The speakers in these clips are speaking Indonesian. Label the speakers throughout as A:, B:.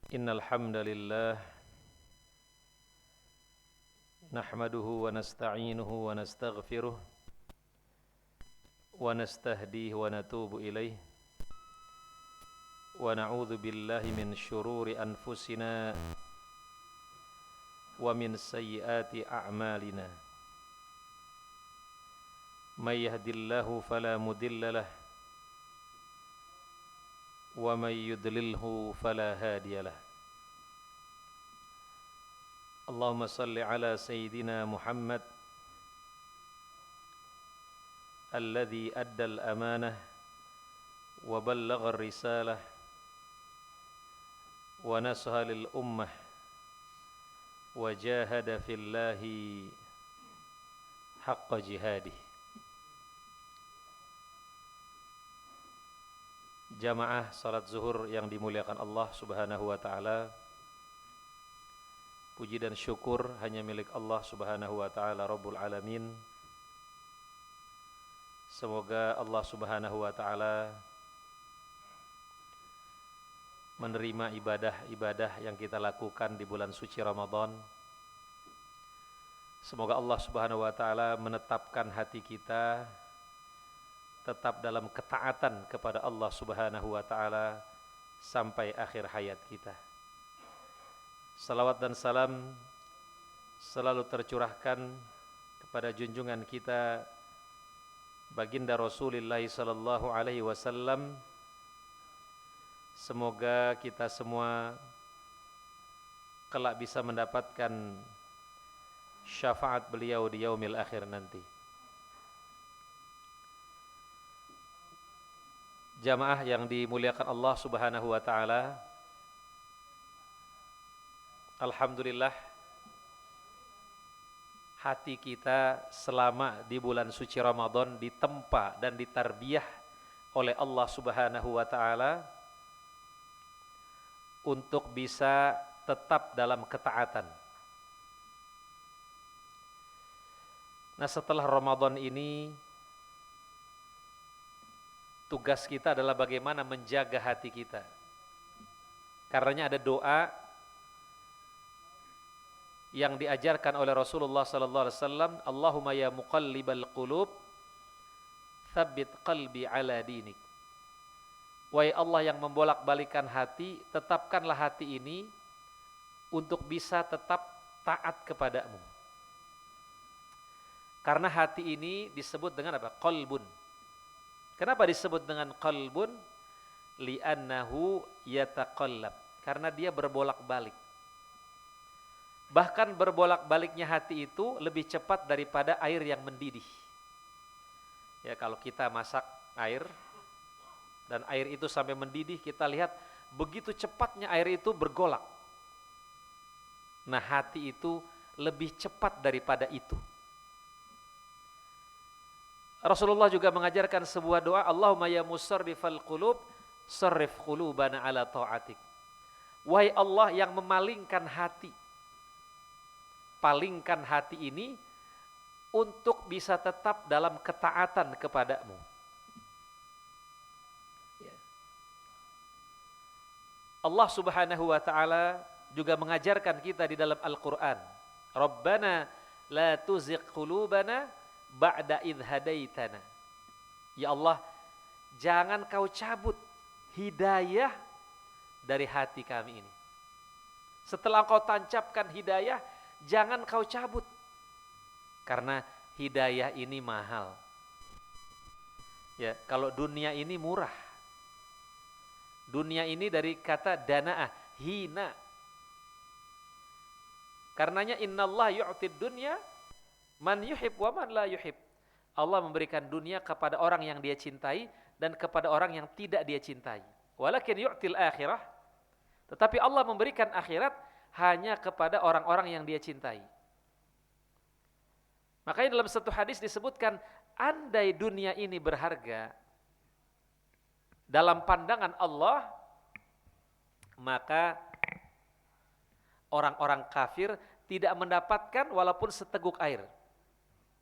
A: Innal hamdalillah nahmaduhu wa nasta'inuhu wa nastaghfiruh wa nastahdihi wa natubu ilaih wa na'udzu billahi min syururi anfusina wa min sayyiati a'malina may yahdihillahu fala mudilla lahu wa may yudlilhu fala hadiya lahu. Allahumma salli ala sayyidina Muhammad alladhi adda al-amanah wa ballagha ar-risalah wa nasaha lil ummah wa jahada fillahi haqqa jihadih. Jamaah salat zuhur yang dimuliakan Allah Subhanahu wa taala. Puji dan syukur hanya milik Allah Subhanahu wa taala Rabbul Alamin. Semoga Allah Subhanahu wa taala menerima ibadah-ibadah yang kita lakukan di bulan suci Ramadan. Semoga Allah Subhanahu wa taala menetapkan hati kita tetap dalam ketaatan kepada Allah Subhanahu wa taala sampai akhir hayat kita. Salawat dan salam selalu tercurahkan kepada junjungan kita baginda Rasulullah sallallahu alaihi wasallam. Semoga kita semua kelak bisa mendapatkan syafaat beliau di yaumil akhir nanti. Jamaah yang dimuliakan Allah Subhanahu wa taala, alhamdulillah hati kita selama di bulan suci Ramadan ditempa dan ditarbiyah oleh Allah Subhanahu wa taala untuk bisa tetap dalam ketaatan. Nah, setelah Ramadan ini tugas kita adalah bagaimana menjaga hati kita. Karenanya ada doa yang diajarkan oleh Rasulullah sallallahu alaihi wasallam, Allahumma ya muqallibal qulub, tsabbit qalbi ala dinik. Wahai Allah yang membolak-balikan hati, tetapkanlah hati ini untuk bisa tetap taat kepadamu. Karena hati ini disebut dengan apa? Qalbun. Kenapa disebut dengan qalbun? Li'annahu yataqallab. Karena dia berbolak-balik. Bahkan berbolak-baliknya hati itu lebih cepat daripada air yang mendidih. Ya, kalau kita masak air dan air itu sampai mendidih, kita lihat begitu cepatnya air itu bergolak. Nah, hati itu lebih cepat daripada itu. Rasulullah juga mengajarkan sebuah doa, Allahumma ya musarrifal qulub, sarrif qulubana ala ta'atik. Wahai Allah yang memalingkan hati, palingkan hati ini untuk bisa tetap dalam ketaatan kepadamu. Ya. Allah Subhanahu wa ta'ala juga mengajarkan kita di dalam Al-Quran, Rabbana la tuzigh qulubana ba'da idh hadaitana. Ya Allah, jangan kau cabut hidayah dari hati kami ini. Setelah kau tancapkan hidayah, jangan kau cabut. Karena hidayah ini mahal. Ya, kalau dunia ini murah. Dunia ini dari kata dana'ah, hina. Karenanya innallaha yu'tid dunya man yuhib wa man la yuhib. Allah memberikan dunia kepada orang yang dia cintai dan kepada orang yang tidak dia cintai. Walakin yu'til akhirah. Tetapi Allah memberikan akhirat hanya kepada orang-orang yang dia cintai. Makanya dalam satu hadis disebutkan, andai dunia ini berharga dalam pandangan Allah, maka orang-orang kafir tidak mendapatkan walaupun seteguk air.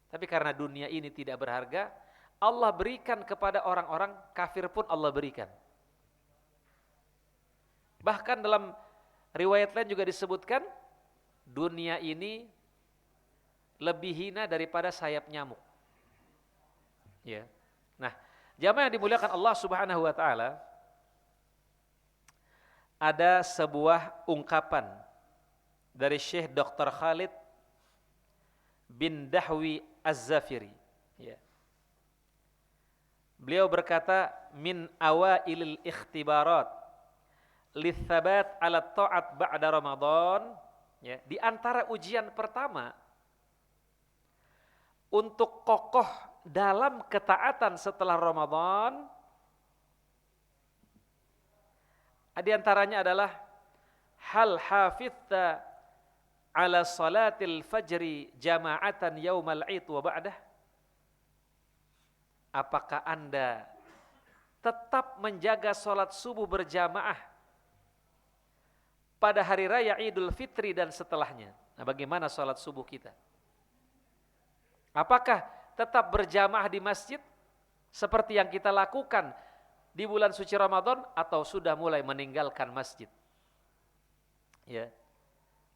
A: Tapi karena dunia ini tidak berharga, Allah berikan kepada orang-orang kafir pun Allah berikan. Bahkan dalam Riwayat lain juga disebutkan dunia ini lebih hina daripada sayap nyamuk. Ya. Nah, jamaah yang dimuliakan Allah Subhanahu wa taala, ada sebuah ungkapan dari Syekh Dr. Khalid bin Dahwi Az-Zafiri. Ya. Beliau berkata, min awailil ikhtibarat lithabat ala ta'at ba'da Ramadan, ya, di antara ujian pertama untuk kokoh dalam ketaatan setelah Ramadan, di antaranya adalah hal hafidta ala salatil fajri jama'atan yaumal id wa ba'dah. Apakah Anda tetap menjaga salat subuh berjamaah pada hari raya Idul Fitri dan setelahnya? Nah, bagaimana salat subuh kita? Apakah tetap berjamaah di masjid seperti yang kita lakukan di bulan suci Ramadan, atau sudah mulai meninggalkan masjid? Ya.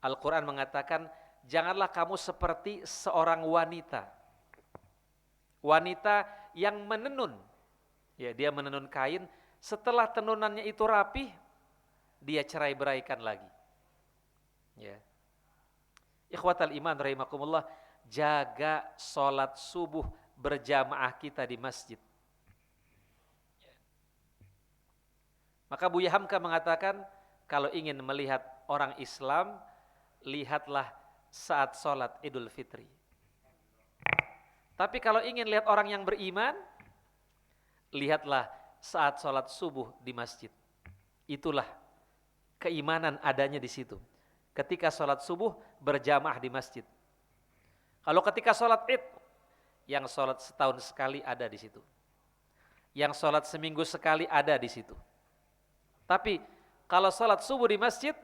A: Al-Quran mengatakan, janganlah kamu seperti seorang wanita. Wanita yang menenun. Ya, dia menenun kain, setelah tenunannya itu rapih, dia cerai-beraikan lagi. Ya. Ikhwatal iman rahimakumullah, jaga sholat subuh berjamaah kita di masjid. Maka Buya Hamka mengatakan, kalau ingin melihat orang Islam, lihatlah saat sholat Idul Fitri. Tapi kalau ingin lihat orang yang beriman, lihatlah saat sholat subuh di masjid. Itulah keimanan adanya di situ. Ketika sholat subuh berjamaah di masjid. Kalau ketika sholat Id, yang sholat setahun sekali ada di situ. Yang sholat seminggu sekali ada di situ. Tapi kalau sholat subuh di masjid,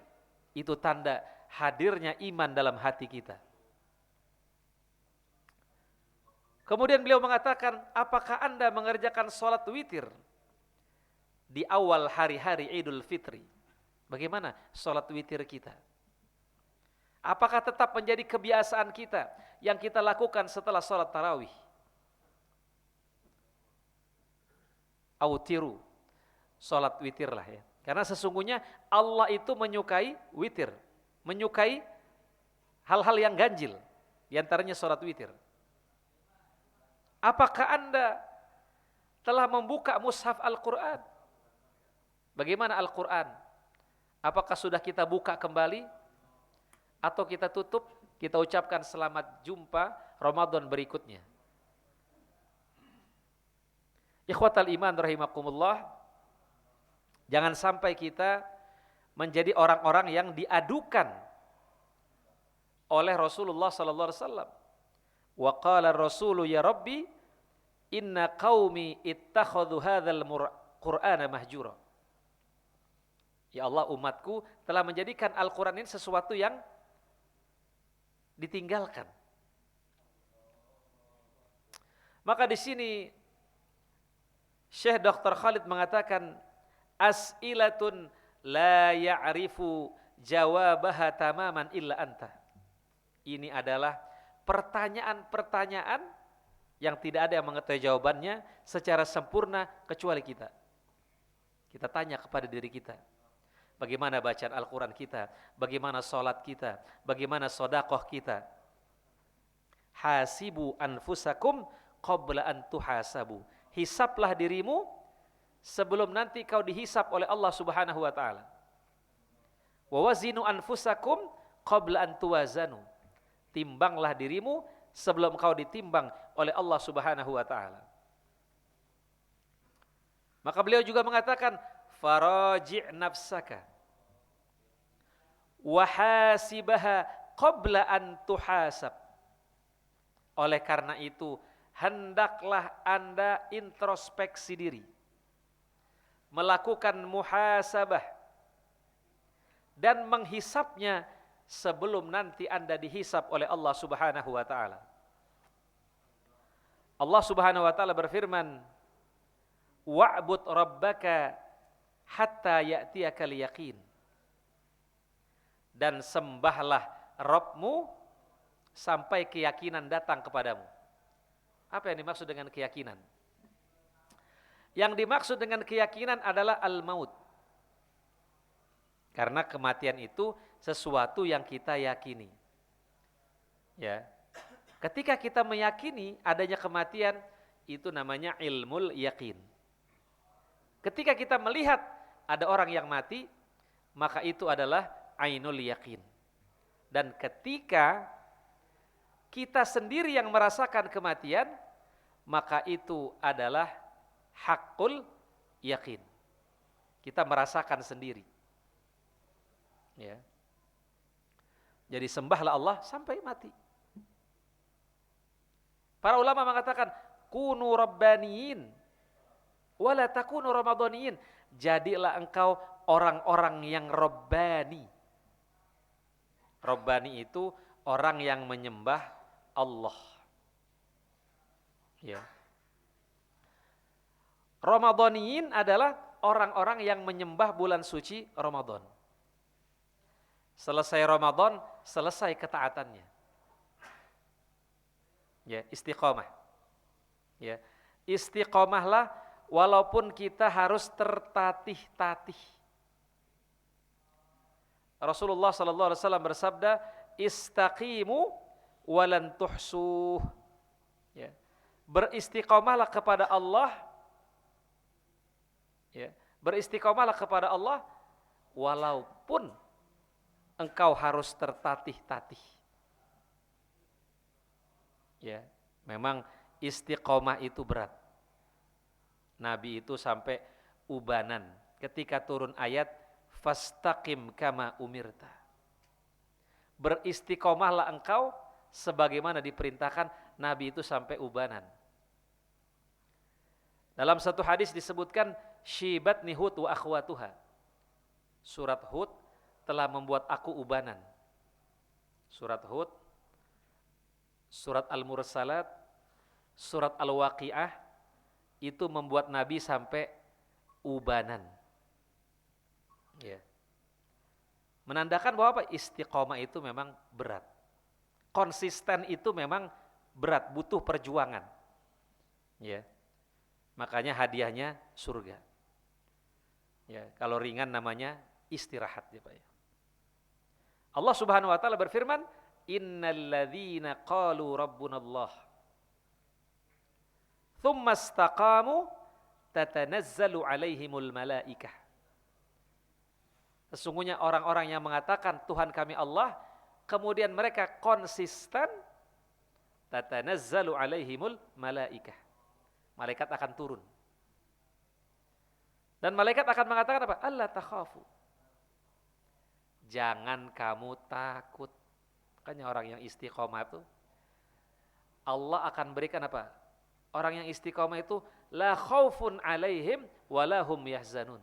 A: itu tanda hadirnya iman dalam hati kita. Kemudian beliau mengatakan, apakah Anda mengerjakan sholat witir di awal hari-hari Idul Fitri? Bagaimana sholat witir kita? Apakah tetap menjadi kebiasaan kita yang kita lakukan setelah sholat tarawih? Autiru, sholat witir lah ya. Karena sesungguhnya Allah itu menyukai witir, menyukai hal-hal yang ganjil, di antaranya sholat witir. Apakah Anda telah membuka mushaf Al-Quran? Bagaimana Al-Quran? Apakah sudah kita buka kembali? Atau kita tutup, kita ucapkan selamat jumpa Ramadan berikutnya? Ikhwatal iman rahimakumullah, jangan sampai kita menjadi orang-orang yang diadukan oleh Rasulullah sallallahu alaihi wasallam. Wa qala ar-rasulu ya rabbi inna qaumi ittakhadhu hadzal qur'ana mahjura. Ya Allah, umatku telah menjadikan Al-Qur'an ini sesuatu yang ditinggalkan. Maka di sini Syekh Dr. Khalid mengatakan, as'ilatun la ya'rifu jawabaha tamaman illa anta. Ini adalah pertanyaan-pertanyaan yang tidak ada yang mengetahui jawabannya secara sempurna kecuali kita. Kita tanya kepada diri kita, bagaimana bacaan Al-Quran kita, bagaimana sholat kita, bagaimana sedekah kita. Hasibu anfusakum qabla an tuhasabu. Hisablah dirimu sebelum nanti kau dihisab oleh Allah Subhanahu wa taala. Wa wazinu anfusakum qabla an tuwazanu. Timbanglah dirimu sebelum kau ditimbang oleh Allah Subhanahu wa taala. Maka beliau juga mengatakan, faraji' nafsaka wa hasibaha qabla an tuhasab. Oleh karena itu, hendaklah Anda introspeksi diri, melakukan muhasabah dan menghisapnya sebelum nanti Anda dihisap oleh Allah Subhanahu wa taala. Allah Subhanahu wa taala berfirman, wa'bud rabbaka hatta ya'tiyakal yaqin. dan sembahlah Rabbmu sampai keyakinan datang kepadamu. Apa yang dimaksud dengan keyakinan? Yang dimaksud dengan keyakinan adalah al-maut. Karena kematian itu sesuatu yang kita yakini. Ya. Ketika kita meyakini adanya kematian, itu namanya ilmul yakin. Ketika kita melihat ada orang yang mati, maka itu adalah ainul yakin. Dan ketika kita sendiri yang merasakan kematian, maka itu adalah hakul yakin. Kita merasakan sendiri. Ya. Jadi sembahlah Allah sampai mati. Para ulama mengatakan kunu rabbaniyin wala takunu ramadhaniyin. Jadilah engkau orang-orang yang rabbani. Rabbani itu orang yang menyembah Allah. Ya. Ramadhaniyin adalah orang-orang yang menyembah bulan suci Ramadan. Selesai Ramadan, selesai ketaatannya. Ya, istiqomah. Ya, istiqomahlah walaupun kita harus tertatih-tatih. Rasulullah sallallahu alaihi wasallam bersabda, "Istaqimu walan tuhsuh." Ya. Beristiqomahlah kepada Allah. Ya, beristiqomahlah kepada Allah walaupun engkau harus tertatih-tatih. Ya, memang istiqomah itu berat. Nabi itu sampai ubanan ketika turun ayat fastaqim kama umirta. Beristiqomahlah engkau sebagaimana diperintahkan. Nabi itu sampai ubanan. Dalam satu hadis disebutkan syibatni Hud wa akhwatuha. Surat Hud telah membuat aku ubanan. Surat Hud, surat Al-Mursalat, surat Al-Waqiah itu membuat Nabi sampai ubanan. Ya. Menandakan bahwa apa? Istiqomah itu memang berat. Konsisten itu memang berat, butuh perjuangan. Ya. Makanya hadiahnya surga. Ya, kalau ringan namanya istirahat ya Pak ya. Allah Subhanahu wa taala berfirman, "Innalladzina qalu rabbunallah tsumma istaqamu tatanazzalu 'alaihimul malaikah." Sesungguhnya orang-orang yang mengatakan Tuhan kami Allah, kemudian mereka konsisten, tatanazzalu 'alaihimul malaikah. Malaikat akan turun. Dan malaikat akan mengatakan apa? Allah takhafu. Jangan kamu takut. Makanya orang yang istiqomah itu Allah akan berikan apa? Orang yang istiqomah itu la khaufun alaihim walahum yahzanun.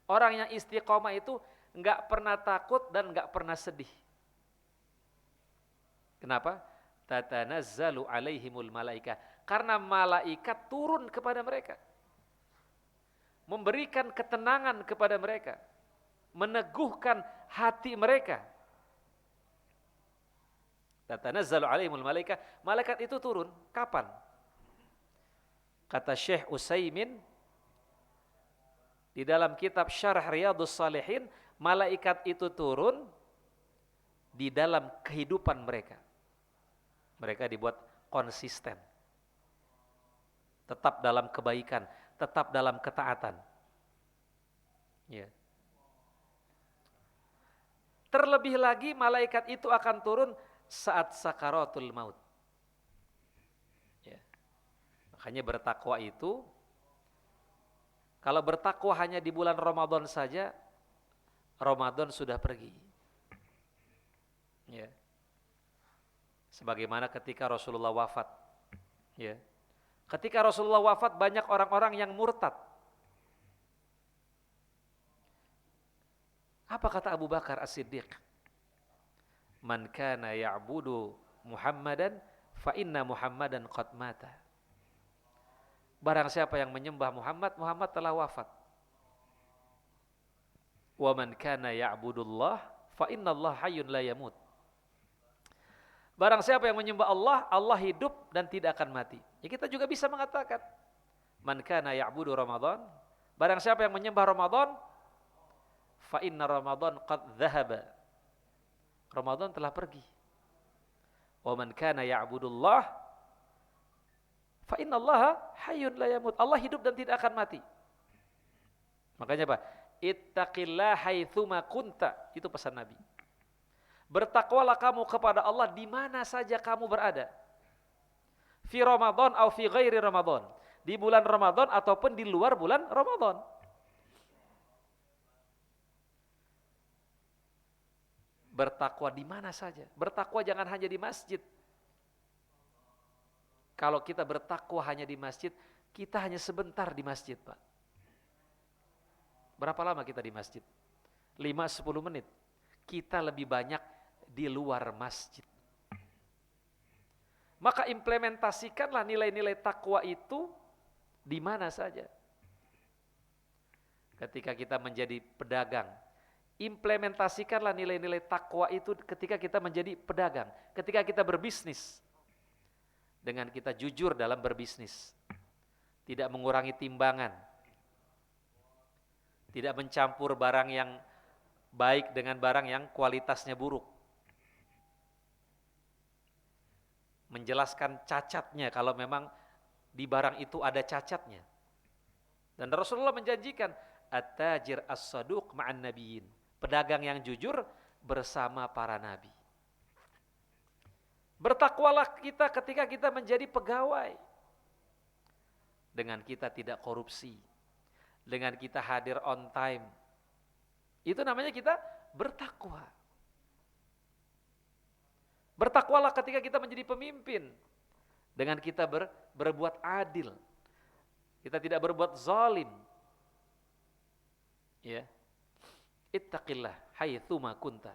A: Orang yang istiqomah itu enggak pernah takut dan enggak pernah sedih. Kenapa? Tatanazzalu alaihimul malaikah. Karena malaikat turun kepada mereka. Memberikan ketenangan kepada mereka. Meneguhkan hati mereka. Tatanazzalu alaihimul malaikah. Malaikat itu turun. Kapan? Kata Syekh Utsaimin di dalam kitab Syarah Riyadhus Shalihin, malaikat itu turun di dalam kehidupan mereka. Mereka dibuat konsisten. Tetap dalam kebaikan, tetap dalam ketaatan. Ya. Terlebih lagi malaikat itu akan turun saat sakaratul maut. Ya. Makanya bertakwa itu, kalau bertakwa hanya di bulan Ramadan saja, Ramadan sudah pergi. Ya. Sebagaimana ketika Rasulullah wafat. Ya. Ketika Rasulullah wafat banyak orang-orang yang murtad. Apa kata Abu Bakar As-Siddiq? Man kana ya'budu Muhammadan fa inna Muhammadan qad mata. Barang siapa yang menyembah Muhammad, Muhammad telah wafat. Wa man kana ya'budullah fa innallaha hayyun la yamut. Barang siapa yang menyembah Allah, Allah hidup dan tidak akan mati. Ya kita juga bisa mengatakan, man kana ya'budu Ramadan, barang siapa yang menyembah Ramadan, fa inna Ramadan qad dhahaba. Ramadan telah pergi. Wa man kana ya'budullah, fa innallaha hayyun la yamut. Allah hidup dan tidak akan mati. Makanya apa? Ittaqillah haitsuma kunta. Itu pesan Nabi. Bertakwalah kamu kepada Allah di mana saja kamu berada. Fi Ramadan atau fi ghairi Ramadan. Di bulan Ramadan ataupun di luar bulan Ramadan. Bertakwa di mana saja. Bertakwa jangan hanya di masjid. Kalau kita bertakwa hanya di masjid, kita hanya sebentar di masjid, Pak. Berapa lama kita di masjid? 5-10 menit. Kita lebih banyak di luar masjid. Maka implementasikanlah nilai-nilai takwa itu di mana saja. Ketika kita menjadi pedagang, implementasikanlah nilai-nilai takwa itu ketika kita menjadi pedagang, ketika kita berbisnis. Dengan kita jujur dalam berbisnis. Tidak mengurangi timbangan. Tidak mencampur barang yang baik dengan barang yang kualitasnya buruk. Menjelaskan cacatnya kalau memang di barang itu ada cacatnya. Dan Rasulullah menjanjikan at-tajir as-saduq ma'an nabiyyin, pedagang yang jujur bersama para nabi. Bertakwalah kita ketika kita menjadi pegawai. Dengan kita tidak korupsi, dengan kita hadir on time. Itu namanya kita bertakwa. Bertakwalah ketika kita menjadi pemimpin. Dengan kita berbuat adil. Kita tidak berbuat zalim. Ya. Ittaqillah haitsuma kunta.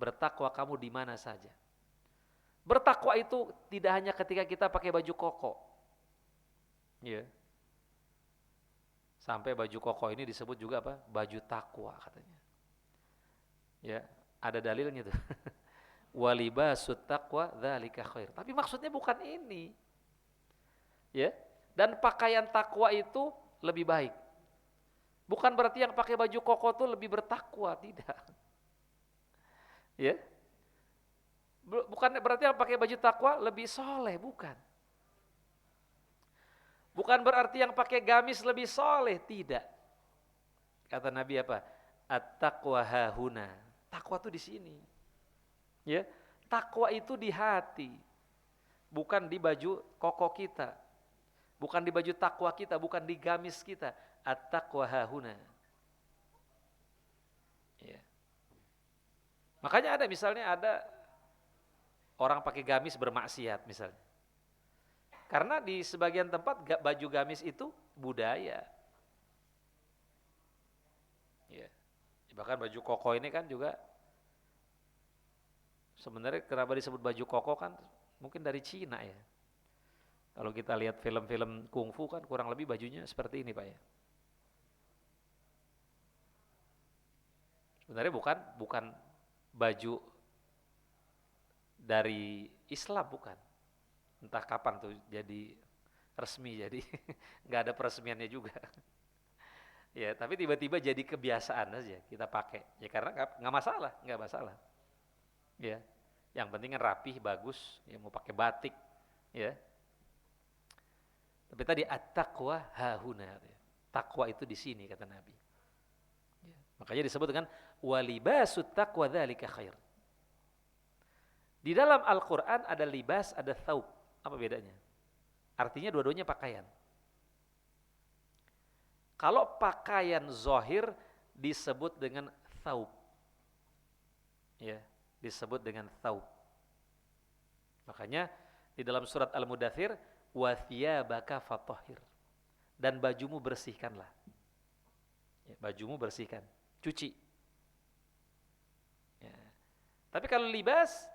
A: Bertakwa kamu di mana saja. Bertakwa itu tidak hanya ketika kita pakai baju koko. Ya. Sampai baju koko ini disebut juga apa? Baju takwa katanya. Ya, ada dalilnya tuh. Walibasut taqwa dzalika khair. Tapi maksudnya bukan ini. Ya. Dan pakaian takwa itu lebih baik. Bukan berarti yang pakai baju koko itu lebih bertakwa, tidak. Ya. Bukan berarti yang pakai baju takwa lebih soleh, bukan. Bukan berarti yang pakai gamis lebih soleh, tidak. Kata Nabi apa? At-taqwa hahuna. Takwa itu di sini. Ya, takwa itu di hati, bukan di baju koko kita, bukan di baju takwa kita, bukan di gamis kita. At-taqwa hahuna. Ya. Makanya ada orang pakai gamis bermaksiat misalnya. Karena di sebagian tempat baju gamis itu budaya. Ya. Bahkan baju koko ini kan juga sebenarnya kenapa disebut baju koko kan mungkin dari Cina ya. Kalau kita lihat film-film kungfu kan kurang lebih bajunya seperti ini Pak ya. Sebenarnya bukan baju dari Islam, bukan. Entah kapan tuh jadi resmi, jadi nggak ada peresmiannya juga. Ya, tapi tiba-tiba jadi kebiasaan aja kita pakai. Ya karena nggak masalah. Ya. Yang penting kan rapih, bagus, ya mau pakai batik, ya. Tapi tadi at-taqwa hahuna, takwa itu di sini kata Nabi. Ya. Makanya disebut dengan walibasut taqwa dzalika khair. Di dalam Al-Qur'an ada libas, ada thaub. Apa bedanya? Artinya dua-duanya pakaian. Kalau pakaian zahir disebut dengan thaub. Ya. Disebut dengan thaub. Makanya di dalam surat Al-Mudaththir wa thiyabaka fatahhir. Dan bajumu bersihkanlah. Ya, bajumu bersihkan, cuci. Ya. Tapi kalau libas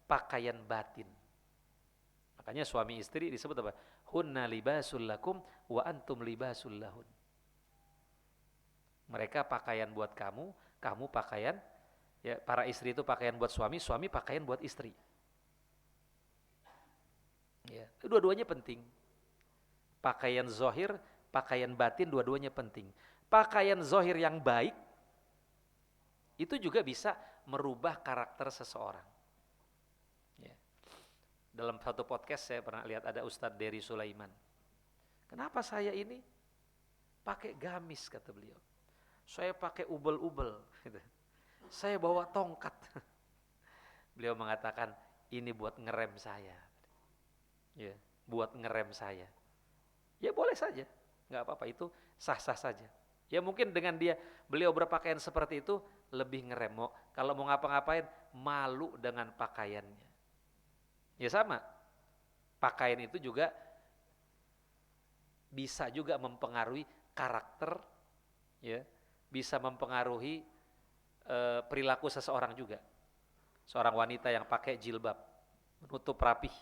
A: pakaian batin. Makanya suami istri disebut apa? Hunna libasul lakum wa antum libasul lahun. Mereka pakaian buat kamu, kamu pakaian Ya, para istri itu pakaian buat suami, suami pakaian buat istri. Ya, dua-duanya penting. Pakaian zohir, pakaian batin, dua-duanya penting. Pakaian zohir yang baik, itu juga bisa merubah karakter seseorang. Ya. Dalam satu podcast saya pernah lihat ada Ustadz Dery Sulaiman. Kenapa saya ini pakai gamis, kata beliau. Saya pakai ubel-ubel. Gitu. Saya bawa tongkat. Beliau mengatakan, ini buat ngerem saya. Ya, buat ngerem saya. Ya boleh saja, nggak apa-apa, itu sah-sah saja. Ya mungkin dengan beliau berpakaian seperti itu lebih ngerem. Kalau mau ngapa-ngapain malu dengan pakaiannya. Ya sama, pakaian itu juga bisa juga mempengaruhi karakter, ya, bisa mempengaruhi perilaku seseorang juga. Seorang wanita yang pakai jilbab, menutup rapih,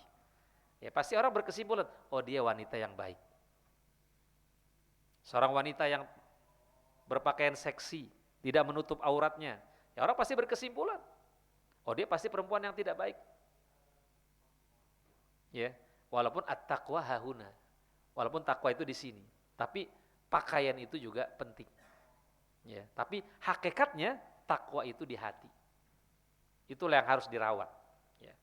A: ya pasti orang berkesimpulan, oh dia wanita yang baik. Seorang wanita yang berpakaian seksi, tidak menutup auratnya, ya orang pasti berkesimpulan, oh dia pasti perempuan yang tidak baik. Ya, walaupun at-taqwa hahuna, walaupun takwa itu di sini, tapi pakaian itu juga penting. Ya, tapi hakikatnya takwa itu di hati. Itulah yang harus dirawat. Ya.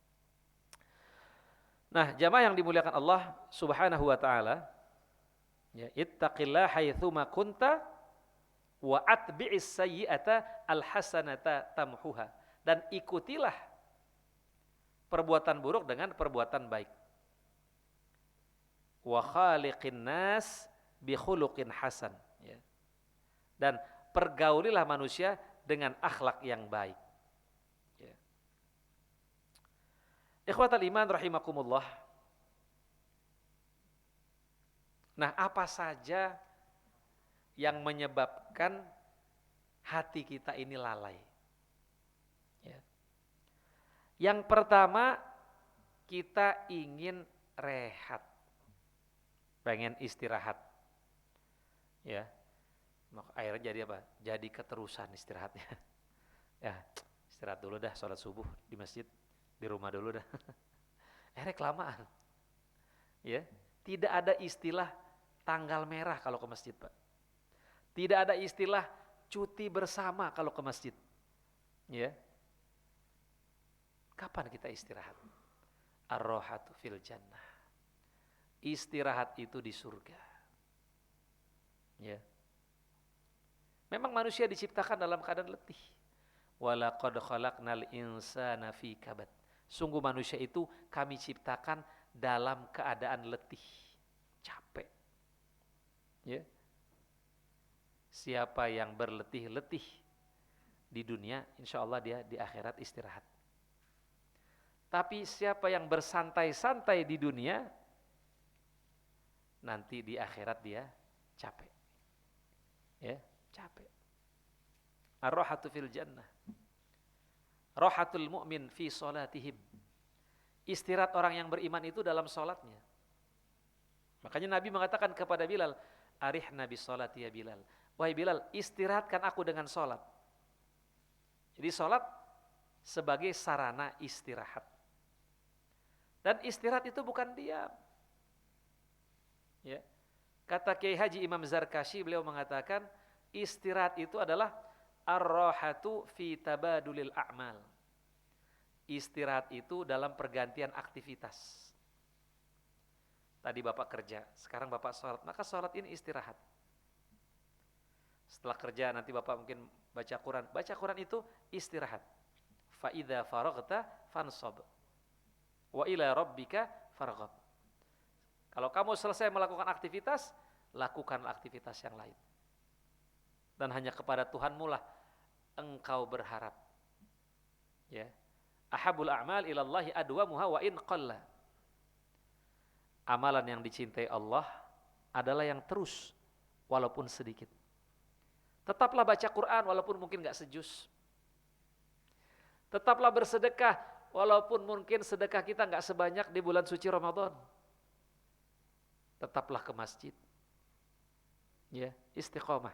A: Nah, jamaah yang dimuliakan Allah Subhanahu wa taala, ya, ittaqillaha haitsuma kunta wa atbi'is sayyi'ata alhasanata tamhuha, dan ikutilah perbuatan buruk dengan perbuatan baik. Wa khaliqin nas bi khuluqin hasan, ya. Dan pergaulilah manusia dengan akhlak yang baik. Ya. Ikhwatal iman rahimakumullah. Nah, apa saja yang menyebabkan hati kita ini lalai? Ya. Yang pertama, kita ingin rehat, pengen istirahat. Ya, akhirnya jadi apa? Jadi keterusan istirahatnya. Ya, istirahat dulu dah, sholat subuh di masjid, di rumah dulu dah. Akhirnya kelamaan. Ya, tidak ada istilah tanggal merah kalau ke masjid, Pak. Tidak ada istilah cuti bersama kalau ke masjid. Ya. Kapan kita istirahat? Ar-rohatu fil jannah. Istirahat itu di surga. Ya. Memang manusia diciptakan dalam keadaan letih. Walaqad khalaqnal insana fi kabad. Sungguh manusia itu kami ciptakan dalam keadaan letih, capek. Ya. Siapa yang berletih-letih di dunia, insya Allah dia di akhirat istirahat. Tapi siapa yang bersantai-santai di dunia, nanti di akhirat dia capek. Ya, capek. Ar-rohatu fil jannah. Rohatul mu'min fi sholatihim. Istirahat orang yang beriman itu dalam sholatnya. Makanya Nabi mengatakan kepada Bilal, arihna bis sholati ya Bilal. Wahai Bilal, istirahatkan aku dengan sholat. Jadi sholat sebagai sarana istirahat. Dan istirahat itu bukan diam. Ya. Kata Kiai Haji Imam Zarkashi, beliau mengatakan istirahat itu adalah ar-rohatu fi tabadulil a'mal. Istirahat itu dalam pergantian aktivitas. Tadi Bapak kerja, sekarang Bapak sholat, maka sholat ini istirahat. Setelah kerja nanti Bapak mungkin baca Quran. Baca Quran itu istirahat. Fa idza faraghta fansab. Wa ila rabbika farghab. Kalau kamu selesai melakukan aktivitas, lakukanlah aktivitas yang lain. Dan hanya kepada Tuhanmu lah engkau berharap. Ya. Ahabul a'mal ilallahi adwamuha wa in qalla. Amalan yang dicintai Allah adalah yang terus walaupun sedikit. Tetaplah baca Quran walaupun mungkin gak sejuz. Tetaplah bersedekah walaupun mungkin sedekah kita gak sebanyak di bulan suci Ramadan. Tetaplah ke masjid. Ya, istiqomah.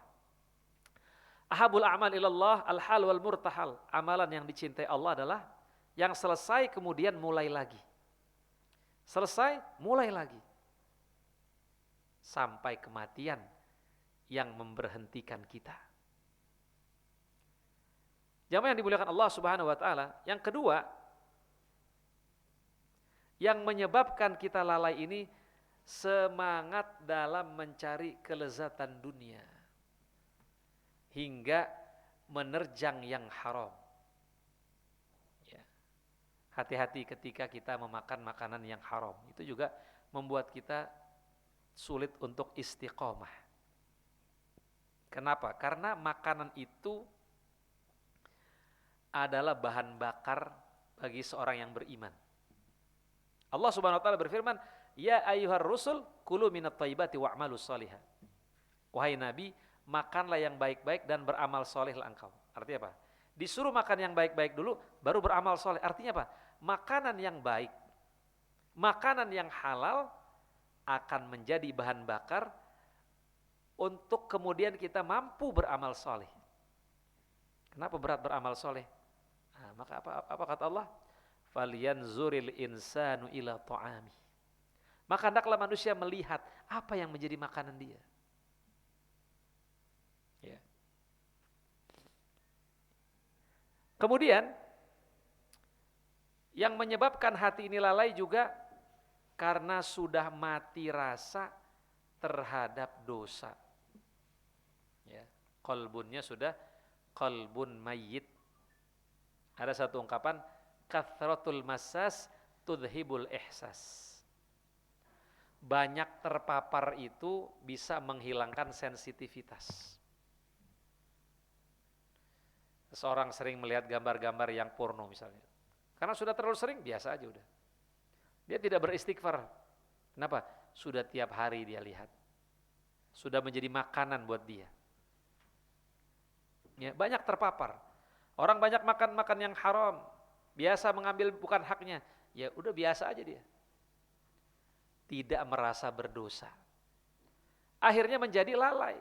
A: Ahabul a'mal ilallah al-hal wal murtahal. Amalan yang dicintai Allah adalah yang selesai kemudian mulai lagi. Selesai, mulai lagi. Sampai kematian yang memberhentikan kita. Jamaah yang dimuliakan Allah Subhanahu wa taala, yang kedua yang menyebabkan kita lalai ini semangat dalam mencari kelezatan dunia hingga menerjang yang haram. Ya. Hati-hati ketika kita memakan makanan yang haram. Itu juga membuat kita sulit untuk istiqomah. Kenapa? Karena makanan itu adalah bahan bakar bagi seorang yang beriman. Allah Subhanahu wa taala berfirman, "Ya ayyuhar rusul, kulu minat thayyibati wa'malus shalihat." Wahai Nabi, makanlah yang baik-baik dan beramal solehlah engkau. Artinya apa? Disuruh makan yang baik-baik dulu, baru beramal soleh. Artinya apa? Makanan yang baik, makanan yang halal akan menjadi bahan bakar untuk kemudian kita mampu beramal soleh. Kenapa berat beramal soleh? Nah, maka apa kata Allah? Falyanzuril insanu ila ta'ami. Maka hendaklah manusia melihat apa yang menjadi makanan dia. Ya. Kemudian yang menyebabkan hati ini lalai juga karena sudah mati rasa terhadap dosa. Ya, qalbunnya sudah qalbun mayyit. Ada satu ungkapan, kathratul masas tudhibul ihsas. Banyak terpapar itu bisa menghilangkan sensitivitas. Seseorang sering melihat gambar-gambar yang porno misalnya. Karena sudah terlalu sering, biasa aja udah. Dia tidak beristighfar. Kenapa? Sudah tiap hari dia lihat. Sudah menjadi makanan buat dia. Ya, banyak terpapar. Orang banyak makan yang haram. Biasa mengambil bukan haknya. Ya udah biasa aja dia. Tidak merasa berdosa. Akhirnya menjadi lalai.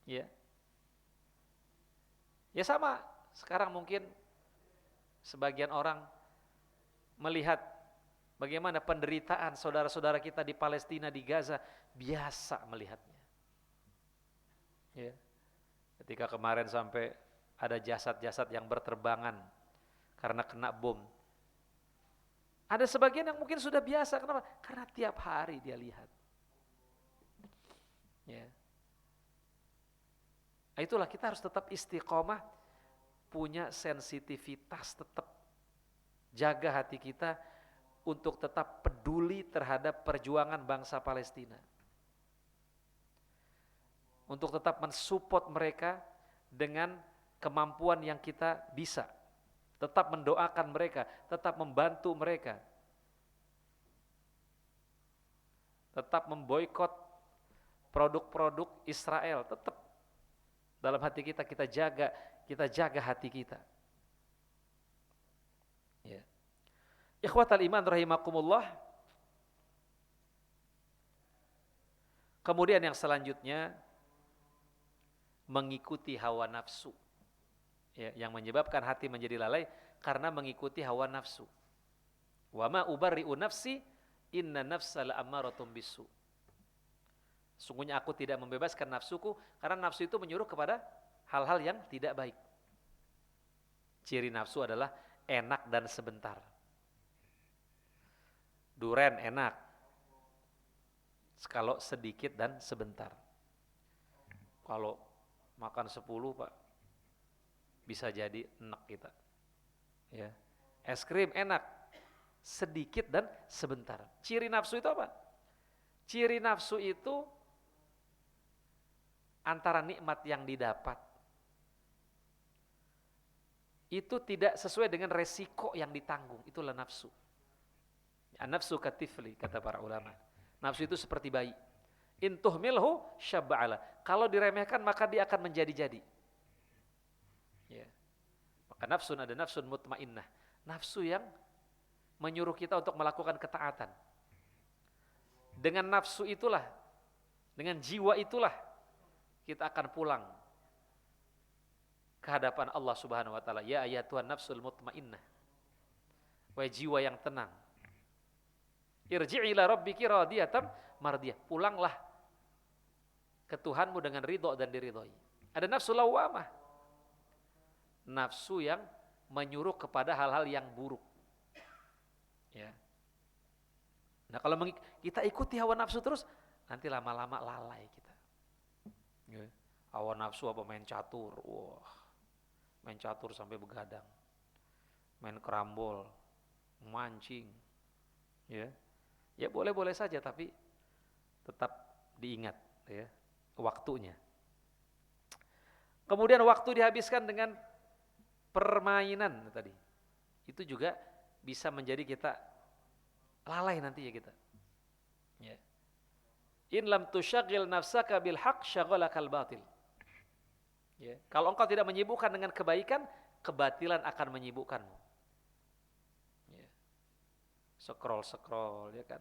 A: Ya. Ya sama. Sekarang mungkin sebagian orang melihat bagaimana penderitaan saudara-saudara kita di Palestina, di Gaza, biasa melihatnya. Ya. Ketika kemarin sampai ada jasad-jasad yang berterbangan karena kena bom. Ada sebagian yang mungkin sudah biasa, kenapa? Karena tiap hari dia lihat. Ya. Itulah kita harus tetap istiqomah, punya sensitivitas, tetap jaga hati kita untuk tetap peduli terhadap perjuangan bangsa Palestina. Untuk tetap mensupport mereka dengan kemampuan yang kita bisa. Tetap mendoakan mereka, tetap membantu mereka. Tetap memboikot produk-produk Israel, tetap dalam hati kita jaga hati kita. Ya. Ikhwatal iman rahimakumullah. Kemudian yang selanjutnya mengikuti hawa nafsu. Ya, yang menyebabkan hati menjadi lalai karena mengikuti hawa nafsu. Wa ma ubarri'u nafsi inna nafsa la'ammaratun bisu. Sungguhnya aku tidak membebaskan nafsuku karena nafsu itu menyuruh kepada hal-hal yang tidak baik. Ciri nafsu adalah enak dan sebentar. Duren enak. Kalau sedikit dan sebentar. Kalau makan 10 Pak, bisa jadi enak kita. Ya. Es krim enak, sedikit dan sebentar. Ciri nafsu itu apa? Ciri nafsu itu antara nikmat yang didapat itu tidak sesuai dengan resiko yang ditanggung. Itulah nafsu. An-nafsu katifli, kata para ulama. Nafsu itu seperti bayi. In tuhmilhu syabba'ala. Kalau diremehkan maka dia akan menjadi-jadi. Ya. Maka nafsun ada nafsun mutmainnah. Nafsu yang menyuruh kita untuk melakukan ketaatan. Dengan nafsu itulah, dengan jiwa itulah kita akan pulang ke hadapan Allah Subhanahu wa taala. Ya ayyatuhan nafsul mutmainnah. Wahai jiwa yang tenang. Irji'i ila rabbiki radiyatan mardiyah. Pulanglah ke Tuhanmu dengan ridho dan diridhoi. Ada nafsu lawamah. Nafsu yang menyuruh kepada hal-hal yang buruk. Ya. Nah, kalau kita ikuti hawa nafsu terus, nanti lama-lama lalai kita. Ya. Hawa nafsu apa main catur. Wah. Main catur sampai begadang. Main kerambol, mancing. Ya. Ya boleh-boleh saja tapi tetap diingat ya waktunya. Kemudian waktu dihabiskan dengan permainan tadi. Itu juga bisa menjadi kita lalai nanti ya kita. Ya. In lam tusyaghil nafsaka bil haqq syaghalakal batil. Ya. Kalau engkau tidak menyibukkan dengan kebaikan, kebatilan akan menyibukkanmu. Ya. Scroll ya kan.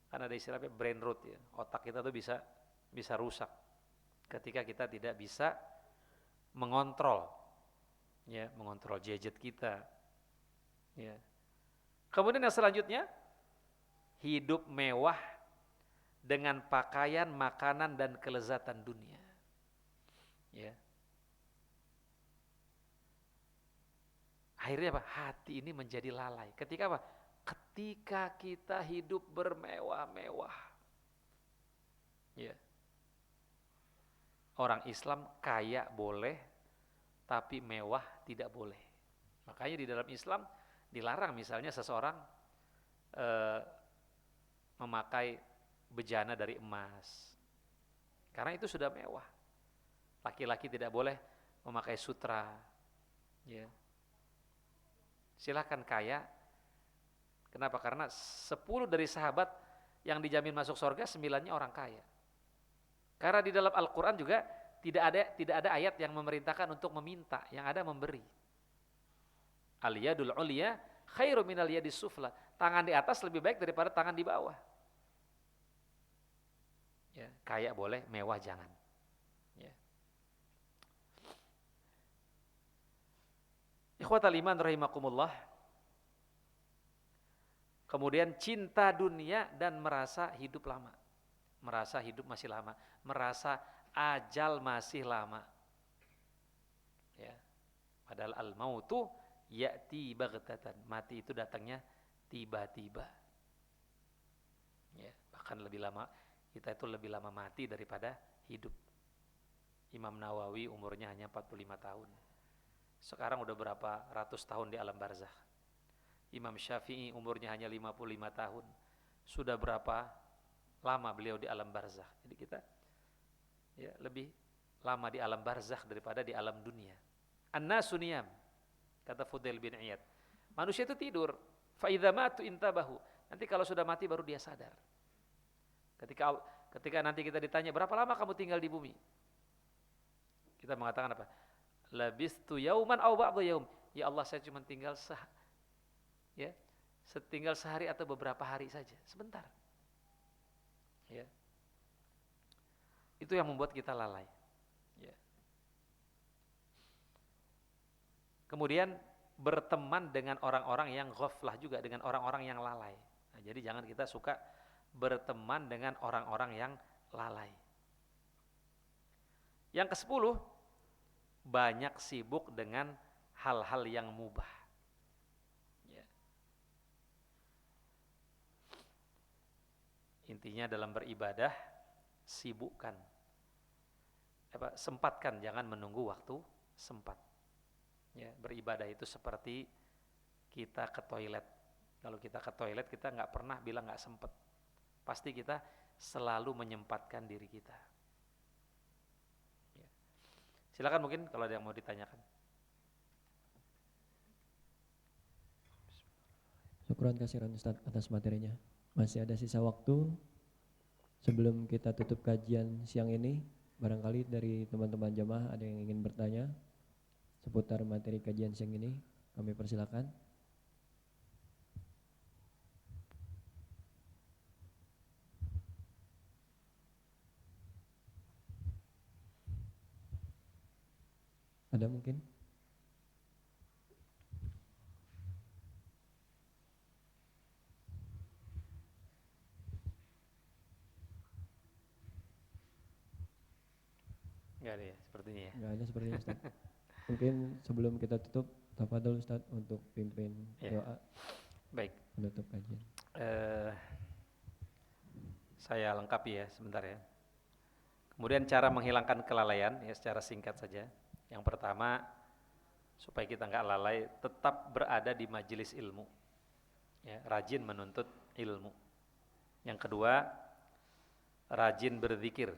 A: Kan ada istilahnya brain rot ya. Otak kita tuh bisa rusak ketika kita tidak bisa mengontrol gadget kita. Ya. Kemudian yang selanjutnya, hidup mewah dengan pakaian, makanan dan kelezatan dunia. Ya. Akhirnya apa? Hati ini menjadi lalai. Ketika apa? Ketika kita hidup bermewah-mewah. Ya. Orang Islam kaya boleh, tapi mewah tidak boleh. Makanya di dalam Islam dilarang misalnya seseorang memakai bejana dari emas. Karena itu sudah mewah. Laki-laki tidak boleh memakai sutra. Ya. Silakan kaya. Kenapa? Karena 10 dari sahabat yang dijamin masuk surga, 9-nya orang kaya. Karena di dalam Al-Quran juga tidak ada ayat yang memerintahkan untuk meminta, yang ada memberi. Al-yadul ulya khairu minal yadis sufla. Tangan di atas lebih baik daripada tangan di bawah. Ya, kaya boleh, mewah jangan. Ya. Ikhwatal iman rahimakumullah. Kemudian cinta dunia dan merasa hidup lama. Merasa hidup masih lama. Merasa ajal masih lama. Ya. Padahal al-mautu ya'ti baghtatan. Mati itu datangnya tiba-tiba. Ya, bahkan lebih lama, kita itu lebih lama mati daripada hidup. Imam Nawawi umurnya hanya 45 tahun. Sekarang udah berapa ratus tahun di alam barzakh. Imam Syafi'i umurnya hanya 55 tahun. Sudah berapa lama beliau di alam barzakh. Jadi kita ya lebih lama di alam barzakh daripada di alam dunia. An-nasu niyam, kata Fudail bin Iyad. Manusia itu tidur. Fa idza matu intabahu. Nanti kalau sudah mati baru dia sadar. Ketika nanti kita ditanya, berapa lama kamu tinggal di bumi? Kita mengatakan apa? Labistu yauman aw ba'dha yaum. Ya Allah, saya cuma tinggal setinggal sehari atau beberapa hari saja, sebentar. Ya. Itu yang membuat kita lalai. Ya. Kemudian berteman dengan orang-orang yang ghaflah juga, dengan orang-orang yang lalai. Nah, jadi jangan kita suka berteman dengan orang-orang yang lalai. Yang ke-10, banyak sibuk dengan hal-hal yang mubah. Ya. Intinya dalam beribadah, sibukkan. Sempatkan, jangan menunggu waktu sempat. Ya, beribadah itu seperti kita ke toilet. Kalau kita ke toilet, kita nggak pernah bilang nggak sempat. Pasti kita selalu menyempatkan diri kita. Ya. Silakan mungkin kalau ada yang mau ditanyakan.
B: Syukran kasiran Ustaz atas materinya. Masih ada sisa waktu sebelum kita tutup kajian siang ini. Barangkali dari teman-teman jamaah ada yang ingin bertanya seputar materi kajian siang ini, kami persilakan. Ada mungkin?
A: Enggak ada ya, sepertinya ya.
B: Nggak ada sepertinya Ustaz. Mungkin sebelum kita tutup, tafadhol Ustaz untuk pimpin
A: Ya.
B: doa
A: Baik.
B: penutup kajian.
A: Saya lengkapi ya sebentar ya. Kemudian cara menghilangkan kelalaian ya secara singkat saja. Yang pertama, supaya kita nggak lalai, tetap berada di majelis ilmu. Ya, rajin menuntut ilmu. Yang kedua, rajin berzikir.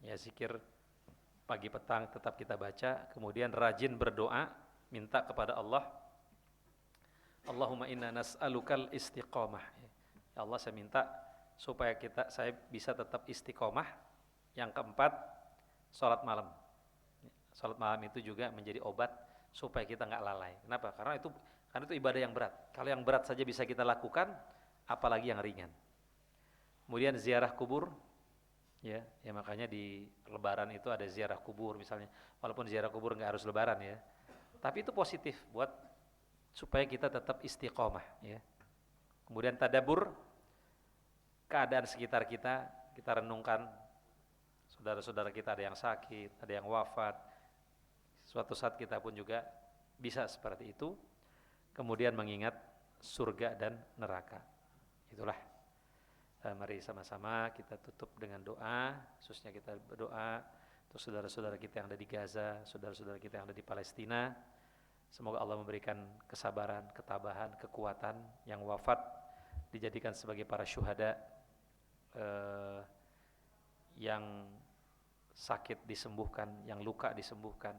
A: Ya, zikir pagi petang tetap kita baca. Kemudian rajin berdoa, minta kepada Allah. Allahumma inna nas'alukal istiqomah. Ya Allah, saya minta supaya saya bisa tetap istiqomah. Yang keempat, sholat malam. Sholat malam itu juga menjadi obat supaya kita nggak lalai. Kenapa? Karena itu ibadah yang berat. Kalau yang berat saja bisa kita lakukan, apalagi yang ringan. Kemudian ziarah kubur, ya makanya di Lebaran itu ada ziarah kubur misalnya. Walaupun ziarah kubur nggak harus Lebaran ya, tapi itu positif buat supaya kita tetap istiqomah. Ya. Kemudian tadabbur, keadaan sekitar kita renungkan. Saudara-saudara kita ada yang sakit, ada yang wafat. Suatu saat kita pun juga bisa seperti itu. Kemudian mengingat surga dan neraka. Itulah. Mari sama-sama kita tutup dengan doa. Khususnya kita berdoa untuk saudara-saudara kita yang ada di Gaza, saudara-saudara kita yang ada di Palestina. Semoga Allah memberikan kesabaran, ketabahan, kekuatan, yang wafat dijadikan sebagai para syuhada, yang sakit disembuhkan, yang luka disembuhkan.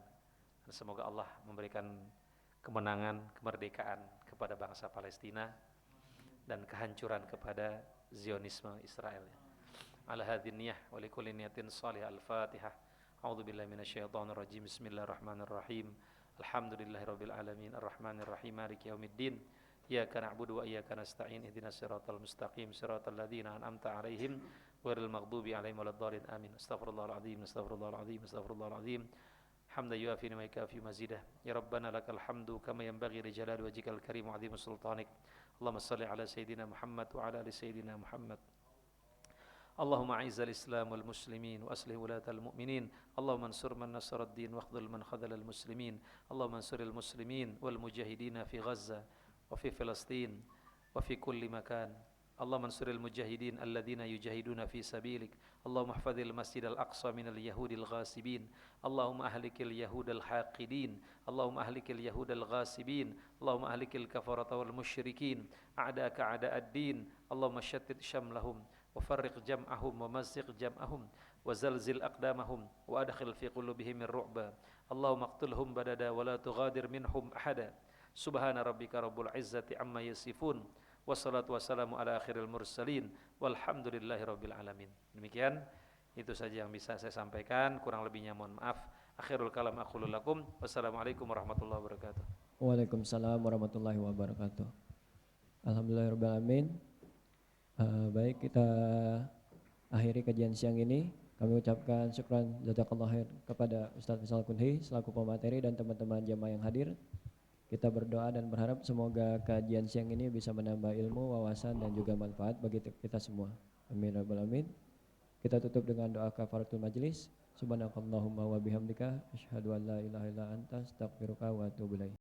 A: Dan semoga Allah memberikan kemenangan, kemerdekaan kepada bangsa Palestina dan kehancuran kepada Zionisme Israel. Ala hadhihi niyyah wa likulli niyatin shalihah. Al-Fatihah. A'udzu billahi minasyaitonir rajim. Bismillahirrahmanirrahim. Alhamdulillahirabbil alamin arrahmanir rahim maliki yaumiddin. Iyyaka na'budu wa iyyaka nasta'in ihdinas siratal mustaqim siratal ladzina an'amta 'alaihim ghairil maghdubi 'alaihim waladdallin amin. Astaghfirullahaladzim astaghfirullahaladzim astaghfirullahaladzim. Hamdan yuafi wa yukafi mazidah. Ya Rabbana lakal hamdu kama yanbaghi li jalali wajhikal karim wa 'azimi sultanik. Allahumma shalli ala sayyidina Muhammad wa ala ali sayyidina Muhammad. Allahumma a'izzal Islam wal muslimin wa aslih wulatal mu'minin. Allahumma ansur man nasara ad-din wa akhdhul man khadhala al muslimin. Allahumma ansuril muslimin wal mujahidin fi Gaza wa fi Palestin wa fi kulli makan. Allahumma ansuril mujahidin alladhina yujahiduna fi sabilik. Allahumma ihfazil masjidal aqsa minal yahudil ghasibin. Allahumma ahlikil yahudal haqidin. Allahumma ahlikil yahudal ghasibin. Allahumma ahlikil kafarata wal musyrikin a'daka a'da'ad din. Allahumma syattid syamlahum وفرق جمعهم ومزق جمعهم وزلزل أقدامهم وأدخل في قلوبهم الرعب اللهم اقتلهم بددا ولا تغادر منهم أحدا سبحان ربك رب العزة عما يصفون والصلاة والسلام على آخر المرسلين والحمد لله رب العالمين. Demikian itu saja yang bisa saya sampaikan, kurang lebihnya mohon maaf. Akhirul kalam aqulu lakum wassalamualaikum warahmatullahi wabarakatuh.
B: Waalaikumsalam warahmatullahi wabarakatuh. Alhamdulillahirabbil alamin. Baik, kita akhiri kajian siang ini. Kami ucapkan syukran jazakallahu khair kepada Ustaz Faisal Kunhi selaku pemateri dan teman-teman jamaah yang hadir. Kita berdoa dan berharap semoga kajian siang ini bisa menambah ilmu, wawasan dan juga manfaat bagi kita semua. Amin rabbal alamin. Kita tutup dengan doa kafaratul majlis. Subhanakallahumma wa bihamdika asyhadu an la ilaha illa anta astaghfiruka wa atubu ilaik.